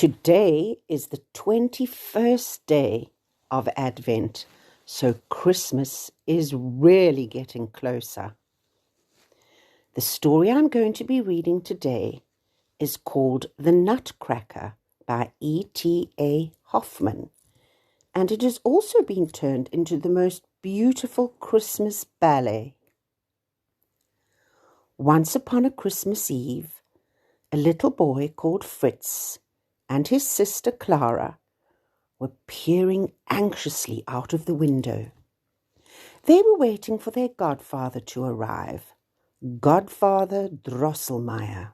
Today is the 21st day of Advent, so Christmas is really getting closer. The story I'm going to be reading today is called The Nutcracker by E.T.A. Hoffman, and it has also been turned into the most beautiful Christmas ballet. Once upon a Christmas Eve, a little boy called Fritz and his sister Clara were peering anxiously out of the window. They were waiting for their godfather to arrive, Godfather Drosselmeyer.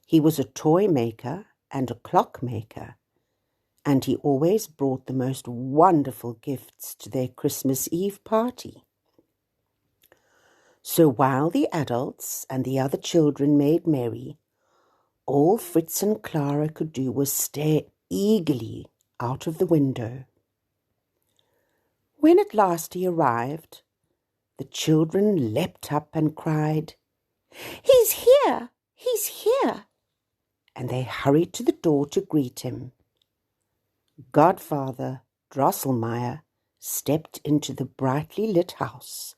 He was a toy maker and a clock maker, and he always brought the most wonderful gifts to their Christmas Eve party. So while the adults and the other children made merry, all Fritz and Clara could do was stare eagerly out of the window. When at last he arrived, the children leapt up and cried, "He's here! He's here!" And they hurried to the door to greet him. Godfather Drosselmeyer stepped into the brightly lit house,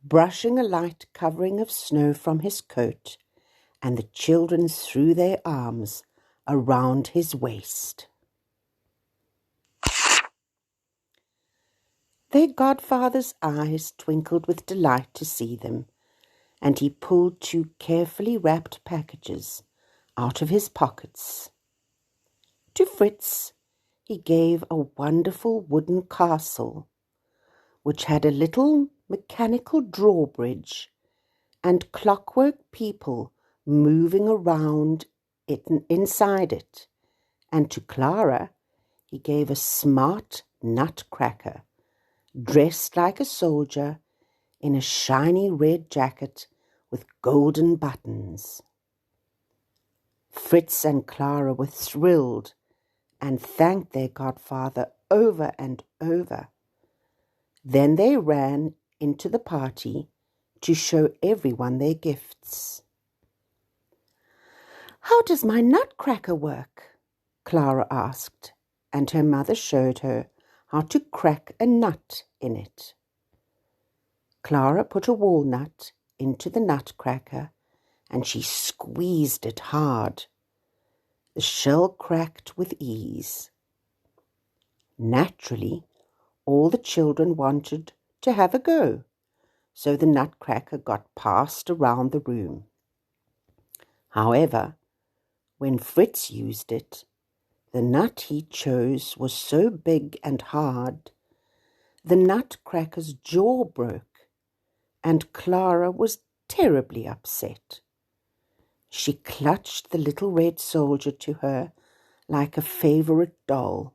brushing a light covering of snow from his coat, and the children threw their arms around his waist. Their godfather's eyes twinkled with delight to see them, and he pulled two carefully wrapped packages out of his pockets. To Fritz he gave a wonderful wooden castle, which had a little mechanical drawbridge and clockwork people moving around it inside it, and to Clara he gave a smart nutcracker, dressed like a soldier in a shiny red jacket with golden buttons. Fritz and Clara were thrilled and thanked their godfather over and over. Then they ran into the party to show everyone their gifts. "How does my nutcracker work?" Clara asked, and her mother showed her how to crack a nut in it. Clara put a walnut into the nutcracker and she squeezed it hard. The shell cracked with ease. Naturally, all the children wanted to have a go, so the nutcracker got passed around the room. However, when Fritz used it, the nut he chose was so big and hard, the nutcracker's jaw broke, and Clara was terribly upset. She clutched the little red soldier to her like a favorite doll.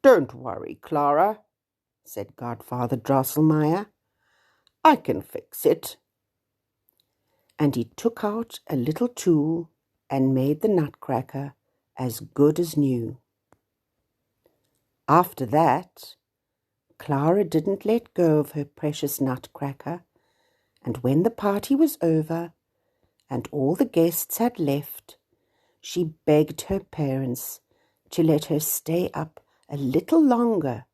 "Don't worry, Clara," said Godfather Drosselmeyer. "I can fix it." And he took out a little tool and made the nutcracker as good as new. After that, Clara didn't let go of her precious nutcracker, and when the party was over and all the guests had left, she begged her parents to let her stay up a little longer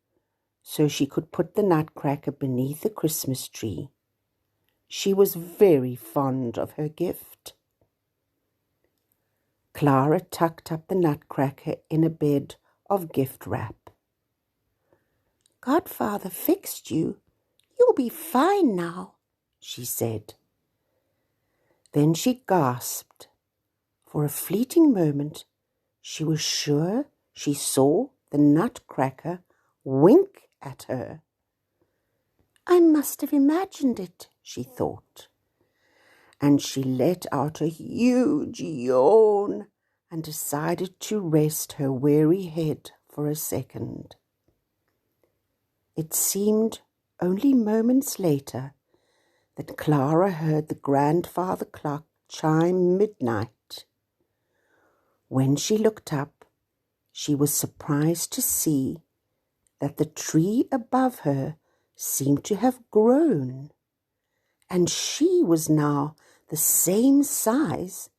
so she could put the nutcracker beneath the Christmas tree. She was very fond of her gift. Clara tucked up the nutcracker in a bed of gift wrap. "Godfather fixed you. You'll be fine now," she said. Then she gasped. For a fleeting moment, she was sure she saw the nutcracker wink at her. "I must have imagined it," she thought, and she let out a huge yawn and decided to rest her weary head for a second. It seemed only moments later that Clara heard the grandfather clock chime midnight. When she looked up, she was surprised to see that the tree above her seemed to have grown, and she was now the same size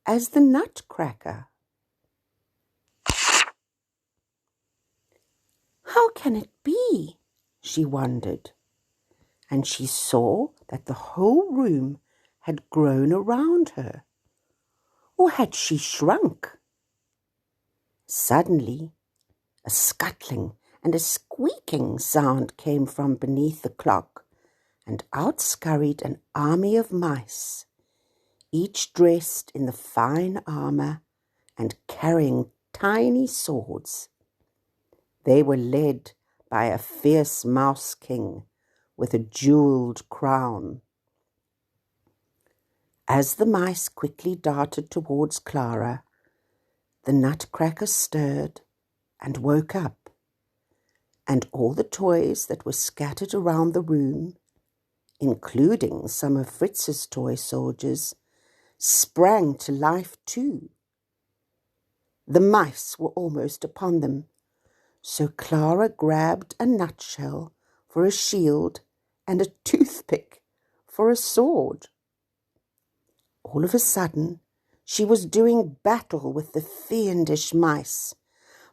as the Nutcracker. How can it be? She wondered, and she saw that the whole room had grown around her. Or had she shrunk? Suddenly, a scuttling and a squeaking sound came from beneath the clock, and out scurried an army of mice, each dressed in the fine armour and carrying tiny swords. They were led by a fierce mouse king with a jewelled crown. As the mice quickly darted towards Clara, the Nutcracker stirred and woke up, and all the toys that were scattered around the room, including some of Fritz's toy soldiers, sprang to life too. The mice were almost upon them, so Clara grabbed a nutshell for a shield and a toothpick for a sword. All of a sudden, she was doing battle with the fiendish mice,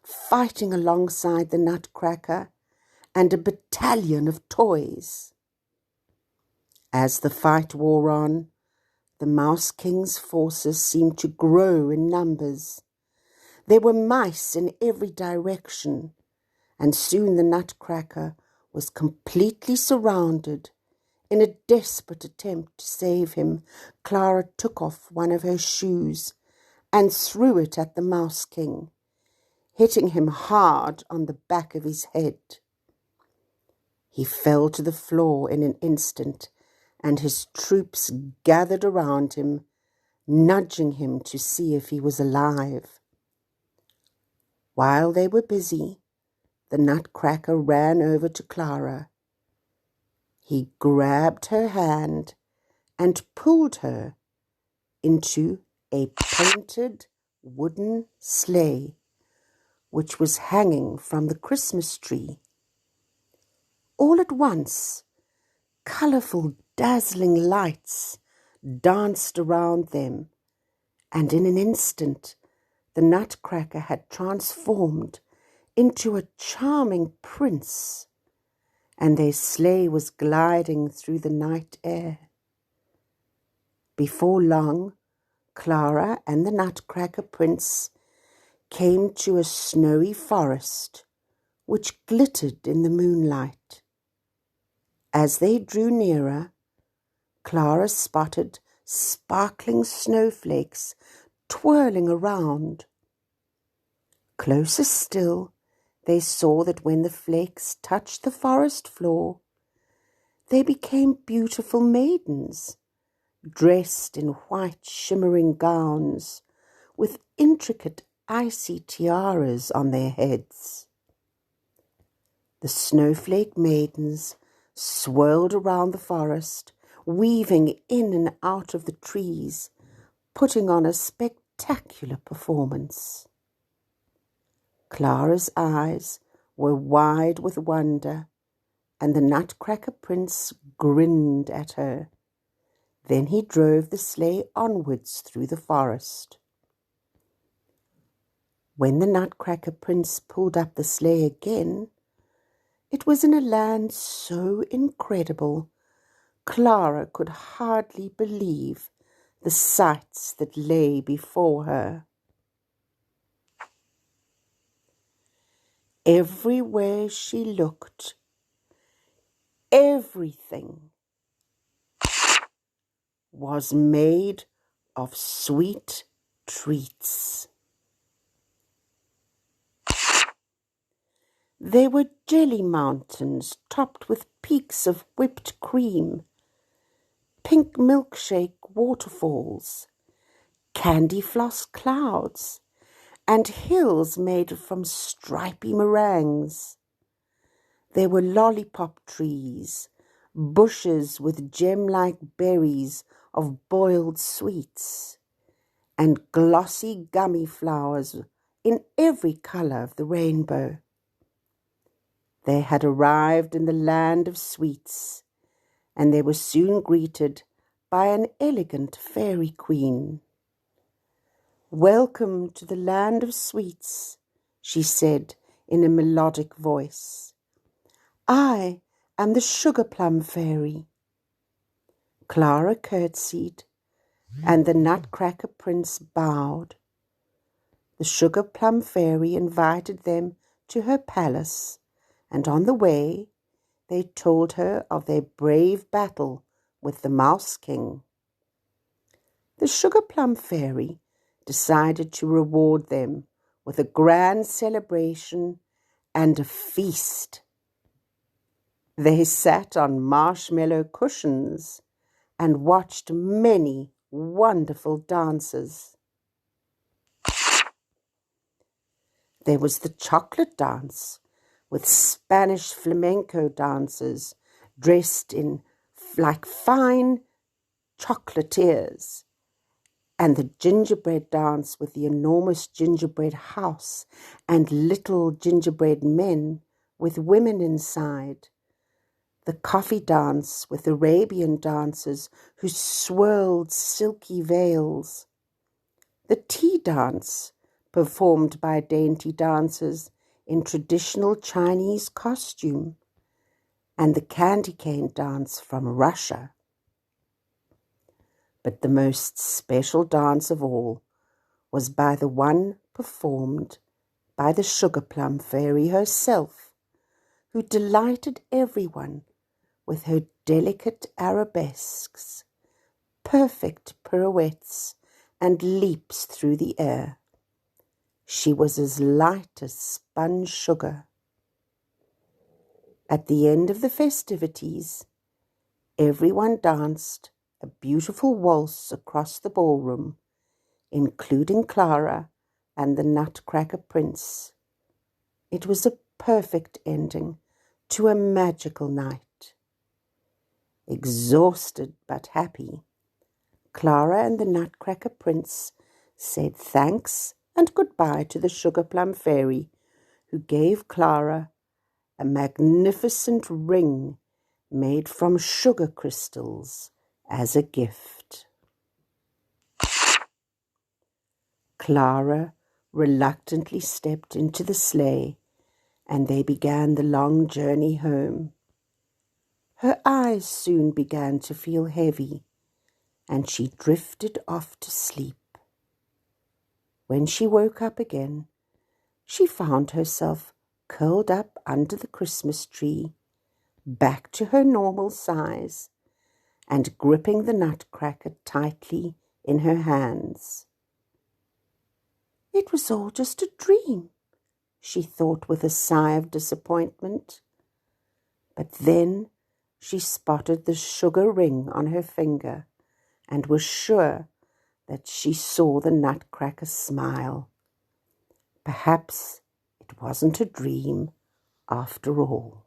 fighting alongside the Nutcracker and a battalion of toys. As the fight wore on, the Mouse King's forces seemed to grow in numbers. There were mice in every direction, and soon the Nutcracker was completely surrounded. In a desperate attempt to save him, Clara took off one of her shoes and threw it at the Mouse King, hitting him hard on the back of his head. He fell to the floor in an instant, and his troops gathered around him, nudging him to see if he was alive. While they were busy, the Nutcracker ran over to Clara. He grabbed her hand and pulled her into a painted wooden sleigh, which was hanging from the Christmas tree. All at once, colourful, dazzling lights danced around them, and in an instant the Nutcracker had transformed into a charming prince, and their sleigh was gliding through the night air. Before long, Clara and the Nutcracker Prince came to a snowy forest which glittered in the moonlight. As they drew nearer, Clara spotted sparkling snowflakes twirling around. Closer still, they saw that when the flakes touched the forest floor, they became beautiful maidens, dressed in white shimmering gowns, with intricate icy tiaras on their heads. The snowflake maidens swirled around the forest, weaving in and out of the trees, putting on a spectacular performance. Clara's eyes were wide with wonder, and the Nutcracker Prince grinned at her. Then he drove the sleigh onwards through the forest. When the Nutcracker Prince pulled up the sleigh again, it was in a land so incredible, Clara could hardly believe the sights that lay before her. Everywhere she looked, everything was made of sweet treats. There were jelly mountains topped with peaks of whipped cream, pink milkshake waterfalls, candy floss clouds, and hills made from stripy meringues. There were lollipop trees, bushes with gem-like berries of boiled sweets, and glossy gummy flowers in every colour of the rainbow. They had arrived in the land of sweets, and they were soon greeted by an elegant fairy queen. "Welcome to the land of sweets," she said in a melodic voice. "I am the sugar plum fairy." Clara curtsied, and the Nutcracker prince bowed. The sugar plum fairy invited them to her palace, and on the way they told her of their brave battle with the Mouse King. The sugar plum fairy decided to reward them with a grand celebration and a feast. They sat on marshmallow cushions and watched many wonderful dances. There was the chocolate dance, with Spanish flamenco dancers dressed in like fine chocolatiers, and the gingerbread dance with the enormous gingerbread house and little gingerbread men with women inside. The coffee dance with Arabian dancers who swirled silky veils. The tea dance, performed by dainty dancers in traditional Chinese costume, and the candy cane dance from Russia. But the most special dance of all was by the one performed by the sugar plum fairy herself, who delighted everyone with her delicate arabesques, perfect pirouettes, and leaps through the air. She was as light as spun sugar. At the end of the festivities, everyone danced a beautiful waltz across the ballroom, including Clara and the Nutcracker prince. It was a perfect ending to a magical night. Exhausted but happy, Clara and the Nutcracker prince said thanks and goodbye to the sugar plum fairy, who gave Clara a magnificent ring made from sugar crystals as a gift. Clara reluctantly stepped into the sleigh, and they began the long journey home. Her eyes soon began to feel heavy, and she drifted off to sleep. When she woke up again, she found herself curled up under the Christmas tree, back to her normal size, and gripping the Nutcracker tightly in her hands. "It was all just a dream," she thought with a sigh of disappointment. But then she spotted the sugar ring on her finger and was sure that she saw the Nutcracker smile. Perhaps it wasn't a dream after all.